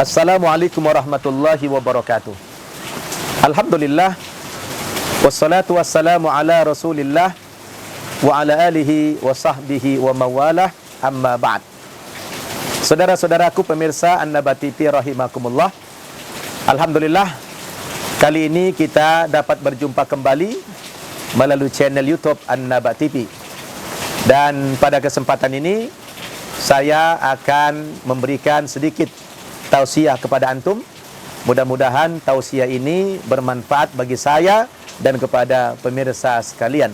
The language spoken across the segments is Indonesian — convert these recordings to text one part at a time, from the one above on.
Assalamualaikum warahmatullahi wabarakatuh. Alhamdulillah, wassalatu wassalamu ala rasulillah wa ala alihi wa sahbihi wa mawalah, amma ba'd. Saudara-saudaraku pemirsa An-Naba TV rahimakumullah, alhamdulillah, kali ini kita dapat berjumpa kembali melalui channel YouTube An-Naba TV. Dan pada kesempatan ini saya akan memberikan sedikit tausiah kepada antum. Mudah-mudahan tausiah ini bermanfaat bagi saya dan kepada pemirsa sekalian.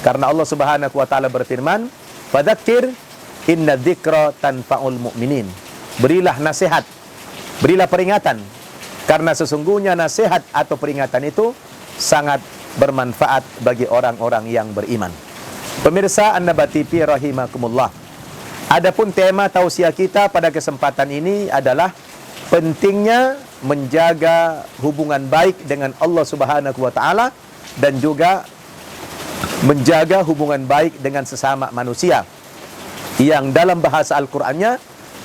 Karena Allah Subhanahu wa taala berfirman, "Fadzakir inna dzikra tanfa'ul mu'minin." Berilah nasihat, berilah peringatan, karena sesungguhnya nasihat atau peringatan itu sangat bermanfaat bagi orang-orang yang beriman. Pemirsa An-Naba TV rahimakumullah. Adapun tema tausiah kita pada kesempatan ini adalah pentingnya menjaga hubungan baik dengan Allah Subhanahu wa taala dan juga menjaga hubungan baik dengan sesama manusia, yang dalam bahasa Al-Qur'annya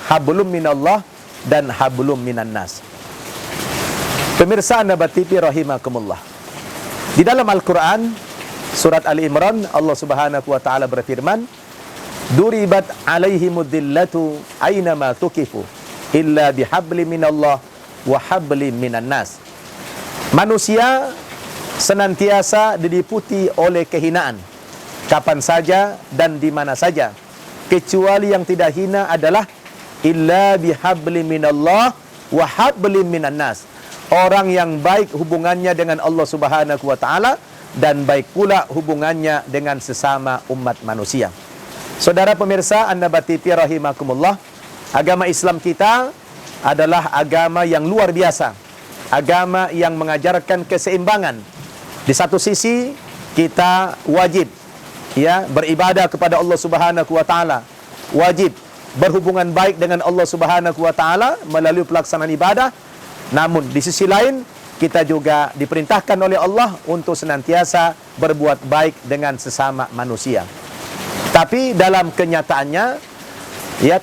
hablum minallah dan hablum minan nas. Pemirsa An-Naba TV rahimakumullah. Di dalam Al-Qur'an surat Ali Imran, Allah Subhanahu wa taala berfirman, "Duribat alaihimud dhillatu aynama tuqifu illa bihabli minallah wa habli minan nas." Manusia senantiasa diliputi oleh kehinaan kapan saja dan di mana saja, kecuali yang tidak hina adalah illa bihabli minallah wa habli minan nas. Orang yang baik hubungannya dengan Allah Subhanahu wa taala dan baik pula hubungannya dengan sesama umat manusia. Saudara pemirsa An-Naba TV rahimakumullah, agama Islam kita adalah agama yang luar biasa, agama yang mengajarkan keseimbangan. Di satu sisi kita wajib beribadah kepada Allah Subhanahu wa taala, wajib berhubungan baik dengan Allah Subhanahu wa taala melalui pelaksanaan ibadah. Namun di sisi lain kita juga diperintahkan oleh Allah untuk senantiasa berbuat baik dengan sesama manusia. Tapi dalam kenyataannya,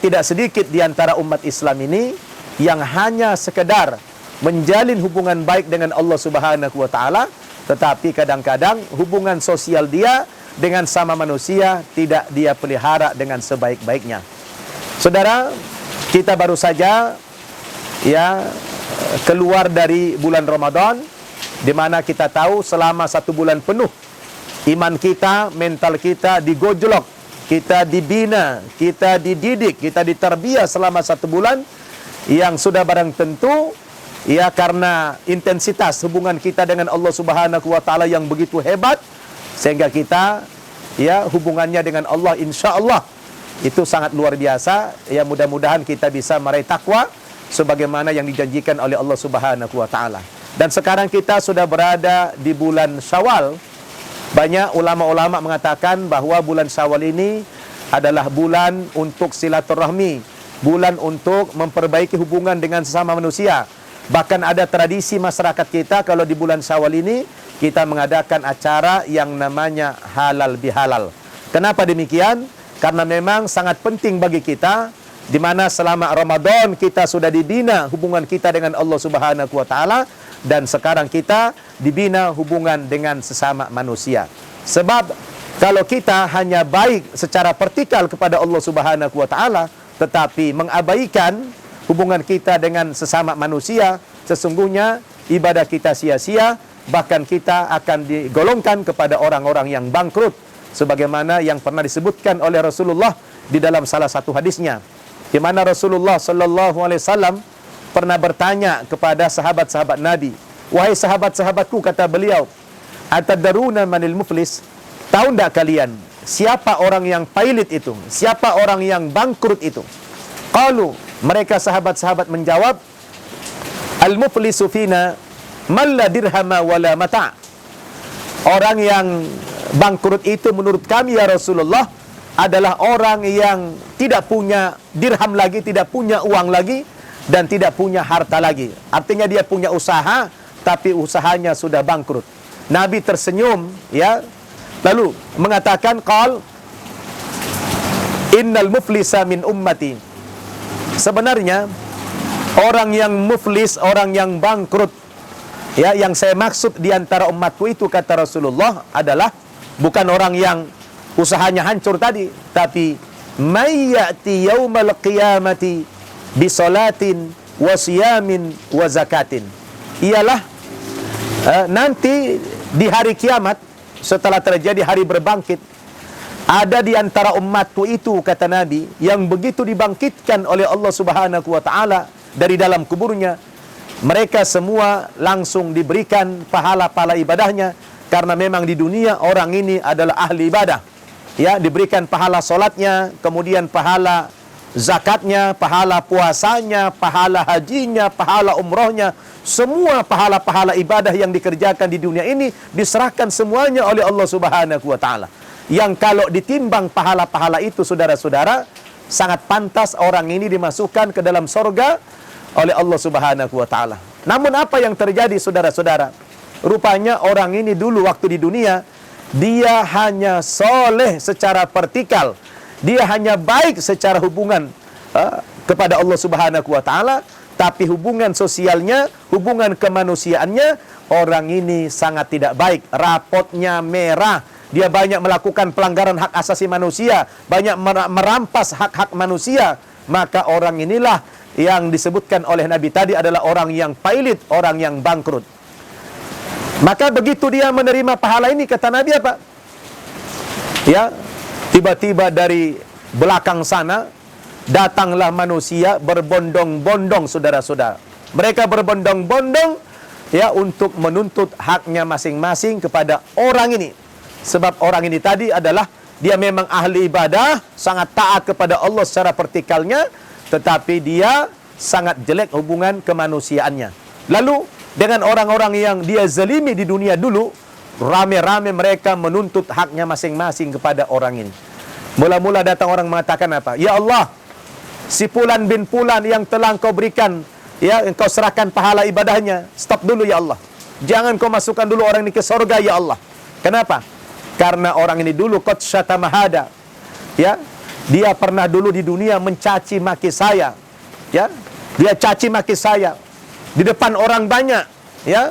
tidak sedikit di antara umat Islam ini yang hanya sekedar menjalin hubungan baik dengan Allah Subhanahu wa taala, tetapi kadang-kadang hubungan sosial dia dengan sama manusia tidak dia pelihara dengan sebaik-baiknya. Saudara, kita baru saja keluar dari bulan Ramadan, di mana kita tahu selama 1 bulan penuh iman kita, mental kita digojlok, kita dibina, kita dididik, kita ditarbiyah selama 1 bulan, yang sudah barang tentu karena intensitas hubungan kita dengan Allah Subhanahu wa taala yang begitu hebat, sehingga kita hubungannya dengan Allah insya Allah itu sangat luar biasa. Mudah-mudahan kita bisa meraih takwa sebagaimana yang dijanjikan oleh Allah Subhanahu wa taala. Dan sekarang kita sudah berada di bulan Syawal. Banyak ulama-ulama mengatakan bahwa bulan Syawal ini adalah bulan untuk silaturahmi, bulan untuk memperbaiki hubungan dengan sesama manusia. Bahkan ada tradisi masyarakat kita, kalau di bulan Syawal ini kita mengadakan acara yang namanya halal bihalal. Kenapa demikian? Karena memang sangat penting bagi kita, di mana selama Ramadan kita sudah dibina hubungan kita dengan Allah Subhanahu wa taala, dan sekarang kita dibina hubungan dengan sesama manusia. Sebab kalau kita hanya baik secara vertikal kepada Allah Subhanahu wa taala, tetapi mengabaikan hubungan kita dengan sesama manusia, sesungguhnya ibadah kita sia-sia, bahkan kita akan digolongkan kepada orang-orang yang bangkrut, sebagaimana yang pernah disebutkan oleh Rasulullah di dalam salah satu hadisnya, di mana Rasulullah sallallahu alaihi wasallam pernah bertanya kepada sahabat-sahabat Nabi, "Wahai sahabat-sahabatku," kata beliau, "atadaruna manil muflis?" Tahu enggak kalian siapa orang yang pailit itu? Siapa orang yang bangkrut itu? Qalu, mereka sahabat-sahabat menjawab, "Al-muflisu fina man la dirhama wala mata'." Orang yang bangkrut itu menurut kami ya Rasulullah adalah orang yang tidak punya dirham lagi, tidak punya uang lagi, dan tidak punya harta lagi. Artinya dia punya usaha, tapi usahanya sudah bangkrut. Nabi tersenyum, lalu mengatakan, qal Innal muflisa min ummati. Sebenarnya orang yang muflis, orang yang bangkrut, ya, yang saya maksud di antara umatku itu, kata Rasulullah, adalah bukan orang yang usahanya hancur tadi, tapi may ya'ti yaumal qiyamati bi salatin wa siyamin wa zakatin. Ialah nanti di hari kiamat, setelah terjadi hari berbangkit, ada di antara umatku itu, kata Nabi, yang begitu dibangkitkan oleh Allah Subhanahu wa taala dari dalam kuburnya, mereka semua langsung diberikan pahala-pahala ibadahnya, karena memang di dunia orang ini adalah ahli ibadah. Ya, diberikan pahala solatnya, kemudian pahala zakatnya, pahala puasanya, pahala hajinya, pahala umrohnya, semua pahala-pahala ibadah yang dikerjakan di dunia ini diserahkan semuanya oleh Allah Subhanahu wa taala. Yang kalau ditimbang pahala-pahala itu, saudara-saudara, sangat pantas orang ini dimasukkan ke dalam sorga oleh Allah Subhanahu wa taala. Namun apa yang terjadi, saudara-saudara? Rupanya orang ini dulu waktu di dunia, dia hanya soleh secara vertikal, dia hanya baik secara hubungan kepada Allah Subhanahu wa taala, tapi hubungan sosialnya, hubungan kemanusiaannya, orang ini sangat tidak baik, rapotnya merah. Dia banyak melakukan pelanggaran hak asasi manusia, banyak merampas hak-hak manusia. Maka orang inilah yang disebutkan oleh Nabi tadi adalah orang yang pailit, orang yang bangkrut. Maka begitu dia menerima pahala ini, kata Nabi apa? Ya, tiba-tiba dari belakang sana datanglah manusia berbondong-bondong, saudara-saudara. Mereka berbondong-bondong, ya, untuk menuntut haknya masing-masing kepada orang ini. Sebab orang ini tadi adalah, dia memang ahli ibadah, sangat taat kepada Allah secara vertikalnya, tetapi dia sangat jelek hubungan kemanusiaannya. Lalu dengan orang-orang yang dia zalimi di dunia dulu, rame-rame mereka menuntut haknya masing-masing kepada orang ini. Mula-mula datang orang mengatakan apa? Ya Allah, si Fulan bin Fulan yang telah engkau berikan, ya, engkau serahkan pahala ibadahnya, stop dulu ya Allah. Jangan kau masukkan dulu orang ini ke surga ya Allah. Kenapa? Karena orang ini dulu qad syatama hada, ya, dia pernah dulu di dunia mencaci maki saya, ya, dia caci maki saya di depan orang banyak, ya,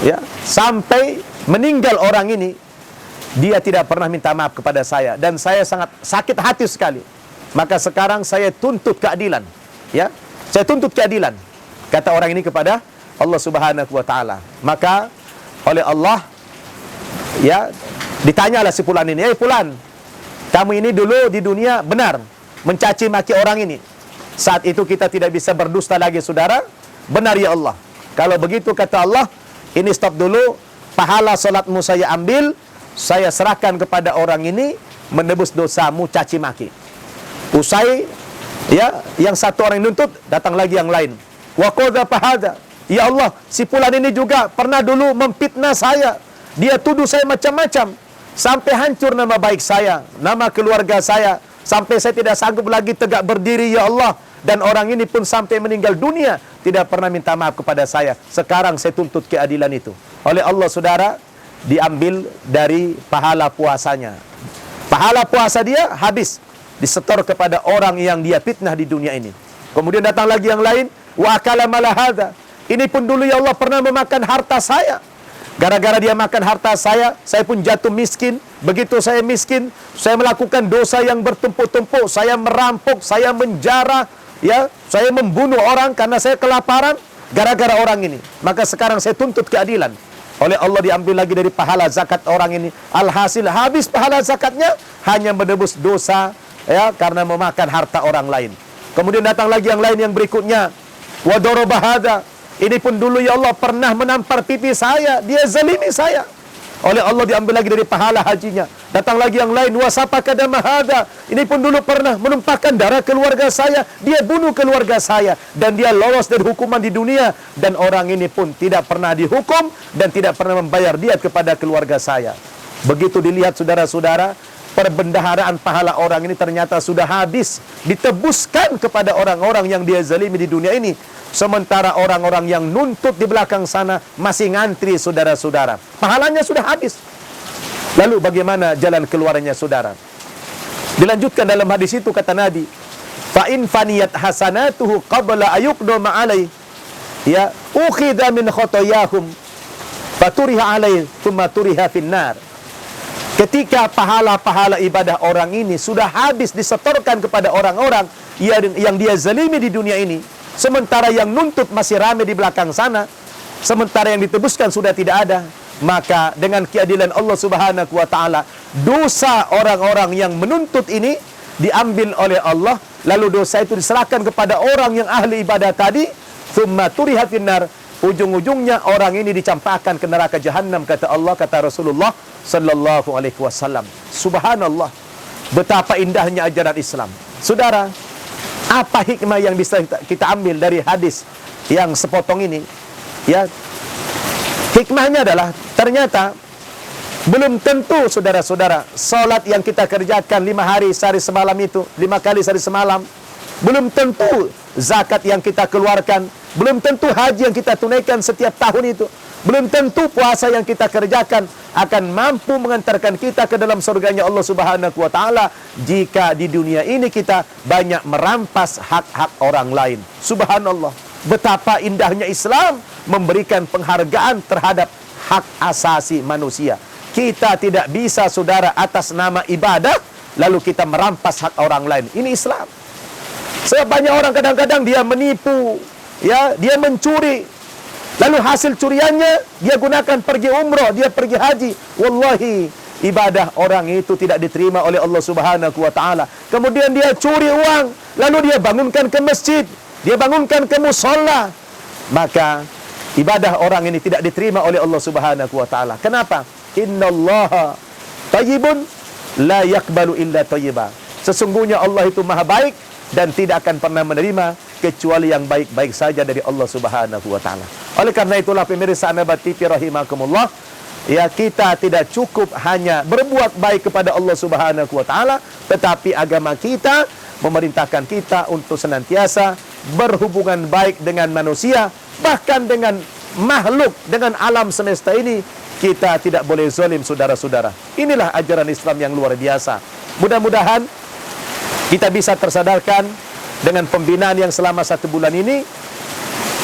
ya, sampai meninggal orang ini, dia tidak pernah minta maaf kepada saya, dan saya sangat sakit hati sekali. Maka sekarang saya tuntut keadilan, ya, saya tuntut keadilan, kata orang ini kepada Allah Subhanahu wa taala. Maka oleh Allah, ya, ditanyalah si Fulan ini, Fulan, kamu ini dulu di dunia benar mencaci maki orang ini. Saat itu kita tidak bisa berdusta lagi, saudara. Benar ya Allah. Kalau begitu, kata Allah, ini stop dulu, pahala solatmu saya ambil, saya serahkan kepada orang ini, menebus dosamu caci maki. Usai, ya, yang satu orang nuntut, datang lagi yang lain. Wa qadha fahada. Ya Allah, si Fulan ini juga pernah dulu memfitnah saya. Dia tuduh saya macam-macam, sampai hancur nama baik saya, nama keluarga saya, sampai saya tidak sanggup lagi tegak berdiri ya Allah. Dan orang ini pun sampai meninggal dunia tidak pernah minta maaf kepada saya. Sekarang saya tuntut keadilan itu. Oleh Allah, saudara, diambil dari pahala puasanya. Pahala puasa dia habis, disetor kepada orang yang dia fitnah di dunia ini. Kemudian datang lagi yang lain, wa akala mala hadza. Ini pun dulu ya Allah pernah memakan harta saya. Gara-gara dia makan harta saya pun jatuh miskin. Begitu saya miskin, saya melakukan dosa yang bertumpuk-tumpuk. Saya merampok, saya menjara, ya, saya membunuh orang karena saya kelaparan gara-gara orang ini. Maka sekarang saya tuntut keadilan. Oleh Allah diambil lagi dari pahala zakat orang ini. Alhasil habis pahala zakatnya, hanya menebus dosa, ya, karena memakan harta orang lain. Kemudian datang lagi yang lain yang berikutnya. Wa daraba hadza. Ini pun dulu ya Allah pernah menampar pipi saya, dia zalimi saya. Oleh Allah diambil lagi dari pahala hajinya. Datang lagi yang lain, wasapa kadama hadza. Ini pun dulu pernah menumpahkan darah keluarga saya, dia bunuh keluarga saya, dan dia lolos dari hukuman di dunia. Dan orang ini pun tidak pernah dihukum dan tidak pernah membayar diat kepada keluarga saya. Begitu dilihat, saudara-saudara, perbendaharaan pahala orang ini ternyata sudah habis, ditebuskan kepada orang-orang yang dia zalimi di dunia ini. Sementara orang-orang yang nuntut di belakang sana masih ngantri, saudara-saudara. Pahalanya sudah habis. Lalu bagaimana jalan keluarnya, saudara? Dilanjutkan dalam hadis itu kata Nabi, fa in faniyat hasanatuhu qabla ayuqdama alai, ya ukhidha min khotoyahum faturiha alai thumma turiha finnar. Ketika pahala-pahala ibadah orang ini sudah habis disetorkan kepada orang-orang yang dia zalimi di dunia ini, sementara yang nuntut masih ramai di belakang sana, sementara yang ditebuskan sudah tidak ada, maka dengan keadilan Allah Subhanahu wa taala, dosa orang-orang yang menuntut ini diambil oleh Allah, lalu dosa itu diserahkan kepada orang yang ahli ibadah tadi, thumma turiha finnar, ujung-ujungnya orang ini dicampakkan ke neraka jahanam, kata Allah, kata Rasulullah sallallahu alaihi wasallam. Subhanallah, betapa indahnya ajaran Islam. Saudara, apa hikmah yang bisa kita ambil dari hadis yang sepotong ini? Ya, hikmahnya adalah ternyata belum tentu, saudara-saudara, salat yang kita kerjakan 5 hari sehari semalam itu, 5 kali sehari semalam, belum tentu zakat yang kita keluarkan, belum tentu haji yang kita tunaikan setiap tahun itu, belum tentu puasa yang kita kerjakan akan mampu mengantarkan kita ke dalam surganya Allah Subhanahu wa taala jika di dunia ini kita banyak merampas hak-hak orang lain. Subhanallah, betapa indahnya Islam memberikan penghargaan terhadap hak asasi manusia. Kita tidak bisa, saudara, atas nama ibadah lalu kita merampas hak orang lain. Ini Islam. Sebab banyak orang kadang-kadang dia menipu, ya, dia mencuri, lalu hasil curiannya dia gunakan pergi umrah, dia pergi haji. Wallahi, ibadah orang itu tidak diterima oleh Allah Subhanahu wa taala. Kemudian dia curi uang, lalu dia bangunkan ke masjid, dia bangunkan ke musholla, maka ibadah orang ini tidak diterima oleh Allah Subhanahu wa taala. Kenapa? Innallaha thayyibun la yaqbalu illa thayyiba. Sesungguhnya Allah itu maha baik dan tidak akan pernah menerima kecuali yang baik-baik saja dari Allah Subhanahu wa taala. Oleh karena itulah pemirsa An-Nabawi TV rahimakumullah, ya, kita tidak cukup hanya berbuat baik kepada Allah Subhanahu wa taala, tetapi agama kita memerintahkan kita untuk senantiasa berhubungan baik dengan manusia, bahkan dengan makhluk, dengan alam semesta ini. Kita tidak boleh zalim, saudara-saudara. Inilah ajaran Islam yang luar biasa. Mudah-mudahan kita bisa tersadarkan dengan pembinaan yang selama 1 bulan ini,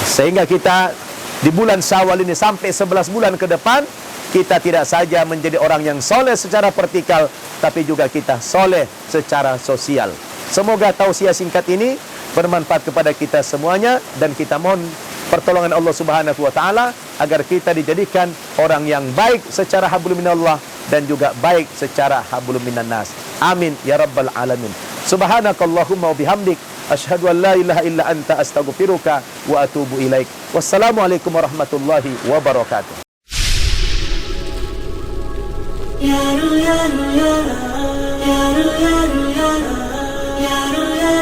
sehingga kita di bulan Syawal ini sampai 11 bulan ke depan, kita tidak saja menjadi orang yang soleh secara vertikal, tapi juga kita soleh secara sosial. Semoga tausiah singkat ini bermanfaat kepada kita semuanya, dan kita mohon pertolongan Allah Subhanahu wa taala agar kita dijadikan orang yang baik secara hablum minallah dan juga baik secara hablum minan nas. Amin ya rabbal alamin. Subhanakallahumma wa bihamdik asyhadu an la ilaha illa anta astaghfiruka wa atubu ilaik. Wassalamualaikum warahmatullahi wabarakatuh. Ya